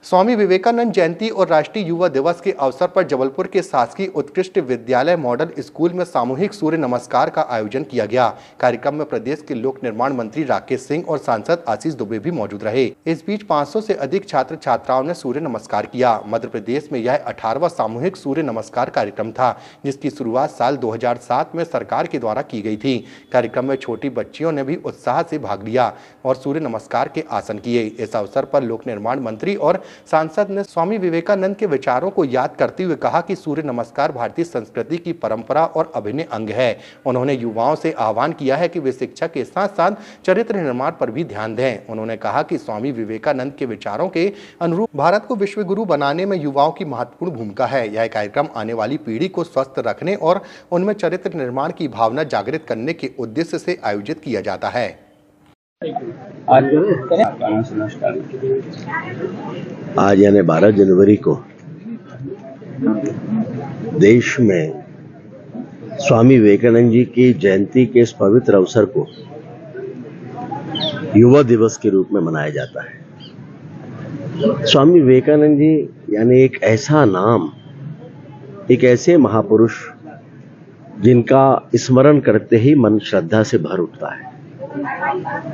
स्वामी विवेकानंद जयंती और राष्ट्रीय युवा दिवस के अवसर पर जबलपुर के शासकीय उत्कृष्ट विद्यालय मॉडल स्कूल में सामूहिक सूर्य नमस्कार का आयोजन किया गया। कार्यक्रम में प्रदेश के लोक निर्माण मंत्री राकेश सिंह और सांसद आशीष दुबे भी मौजूद रहे। इस बीच 500 से अधिक छात्र छात्राओं ने सूर्य नमस्कार किया। मध्य प्रदेश में यह 18वां सामूहिक सूर्य नमस्कार कार्यक्रम था, जिसकी शुरुआत साल 2007 में सरकार के द्वारा की गई थी। कार्यक्रम में छोटी बच्चियों ने भी उत्साह से भाग लिया और सूर्य नमस्कार के आसन किए। इस अवसर पर लोक निर्माण मंत्री और सांसद ने स्वामी विवेकानंद के विचारों को याद करते हुए कहा कि सूर्य नमस्कार भारतीय संस्कृति की परंपरा और अभिन्न अंग है। उन्होंने युवाओं से आह्वान किया है कि वे शिक्षा के साथ साथ चरित्र निर्माण पर भी ध्यान दें। उन्होंने कहा कि स्वामी विवेकानंद के विचारों के अनुरूप भारत को विश्व गुरु बनाने में युवाओं की महत्वपूर्ण भूमिका है। यह कार्यक्रम आने वाली पीढ़ी को स्वस्थ रखने और उनमें चरित्र निर्माण की भावना जागृत करने के उद्देश्य से आयोजित किया जाता है। आज यानी 12 जनवरी को देश में स्वामी विवेकानंद जी की जयंती के इस पवित्र अवसर को युवा दिवस के रूप में मनाया जाता है। स्वामी विवेकानंद जी यानी एक ऐसा नाम, एक ऐसे महापुरुष जिनका स्मरण करते ही मन श्रद्धा से भर उठता है।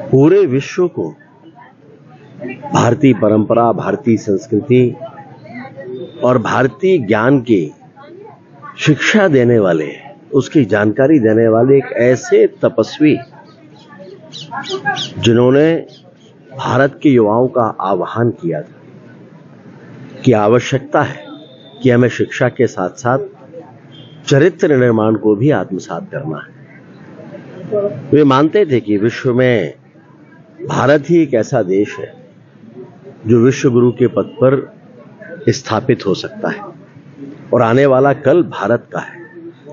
पूरे विश्व को भारतीय परंपरा, भारतीय संस्कृति और भारतीय ज्ञान की शिक्षा देने वाले, उसकी जानकारी देने वाले एक ऐसे तपस्वी जिन्होंने भारत के युवाओं का आह्वान किया था कि आवश्यकता है कि हमें शिक्षा के साथ साथ चरित्र निर्माण को भी आत्मसात करना है। वे मानते थे कि विश्व में भारत ही एक ऐसा देश है जो विश्व गुरु के पद पर स्थापित हो सकता है और आने वाला कल भारत का है।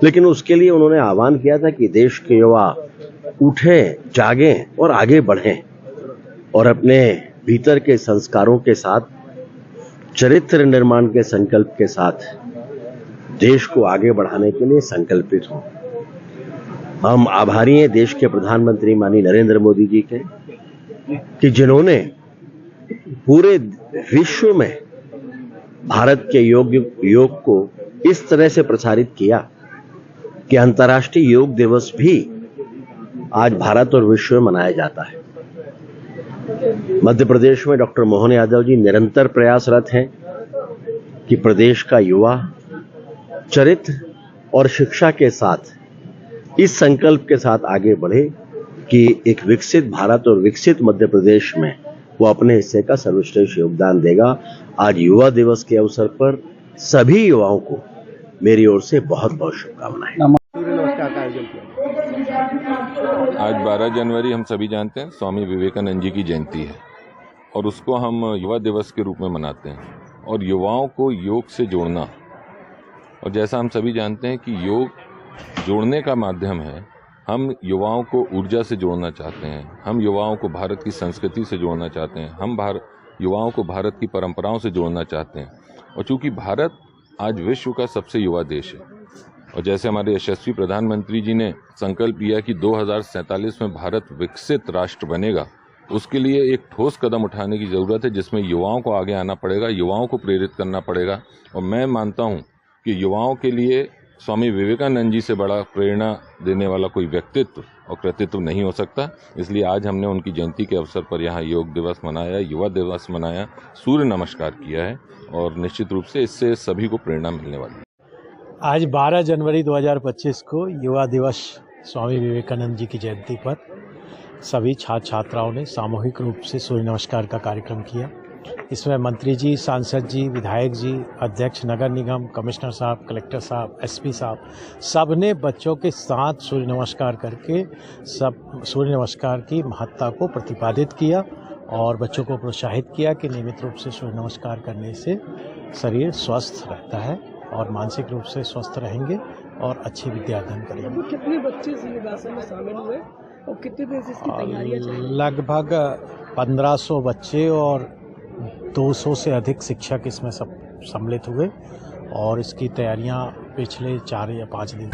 लेकिन उसके लिए उन्होंने आह्वान किया था कि देश के युवा उठें, जागें और आगे बढ़ें और अपने भीतर के संस्कारों के साथ, चरित्र निर्माण के संकल्प के साथ देश को आगे बढ़ाने के लिए संकल्पित हों। हम आभारी हैं देश के प्रधानमंत्री माननीय नरेंद्र मोदी जी के कि जिन्होंने पूरे विश्व में भारत के योग को इस तरह से प्रसारित किया कि अंतर्राष्ट्रीय योग दिवस भी आज भारत और विश्व में मनाया जाता है। मध्य प्रदेश में डॉक्टर मोहन यादव जी निरंतर प्रयासरत हैं कि प्रदेश का युवा चरित्र और शिक्षा के साथ इस संकल्प के साथ आगे बढ़े कि एक विकसित भारत और विकसित मध्य प्रदेश में वो अपने हिस्से का सर्वश्रेष्ठ योगदान देगा। आज युवा दिवस के अवसर पर सभी युवाओं को मेरी ओर से बहुत बहुत शुभकामनाएं। आज 12 जनवरी हम सभी जानते हैं स्वामी विवेकानंद जी की जयंती है और उसको हम युवा दिवस के रूप में मनाते हैं और युवाओं को योग से जोड़ना, और जैसा हम सभी जानते हैं कि योग जोड़ने का माध्यम है। हम युवाओं को ऊर्जा से जोड़ना चाहते हैं, हम युवाओं को भारत की संस्कृति से जोड़ना चाहते हैं, हम युवाओं को भारत की परंपराओं से जोड़ना चाहते हैं। और चूंकि भारत आज विश्व का सबसे युवा देश है और जैसे हमारे यशस्वी प्रधानमंत्री जी ने संकल्प लिया कि 2047 में भारत विकसित राष्ट्र बनेगा, उसके लिए एक ठोस कदम उठाने की ज़रूरत है जिसमें युवाओं को आगे आना पड़ेगा, युवाओं को प्रेरित करना पड़ेगा। और मैं मानता हूँ कि युवाओं के लिए स्वामी विवेकानंद जी से बड़ा प्रेरणा देने वाला कोई व्यक्तित्व और कृतित्व नहीं हो सकता। इसलिए आज हमने उनकी जयंती के अवसर पर यहाँ योग दिवस मनाया, युवा दिवस मनाया, सूर्य नमस्कार किया है और निश्चित रूप से इससे सभी को प्रेरणा मिलने वाली है। आज 12 जनवरी 2025 को युवा दिवस स्वामी विवेकानंद जी की जयंती पर सभी छात्र छात्राओं ने सामूहिक रूप से सूर्य नमस्कार का कार्यक्रम किया। इसमें मंत्री जी, सांसद जी, विधायक जी, अध्यक्ष नगर निगम, कमिश्नर साहब, कलेक्टर साहब, एसपी साहब, सब ने बच्चों के साथ सूर्य नमस्कार करके सब सूर्य नमस्कार की महत्ता को प्रतिपादित किया और बच्चों को प्रोत्साहित किया कि नियमित रूप से सूर्य नमस्कार करने से शरीर स्वस्थ रहता है और मानसिक रूप से स्वस्थ रहेंगे और अच्छी विद्या अध्ययन करेंगे। कितने बच्चे इस योगासन में शामिल हुए और कितने दिन से इसकी तैयारियां चल रही हैं? लगभग 1500 बच्चे और 200 से अधिक शिक्षक इसमें सब सम्मिलित हुए और इसकी तैयारियां पिछले 4 या 5 दिन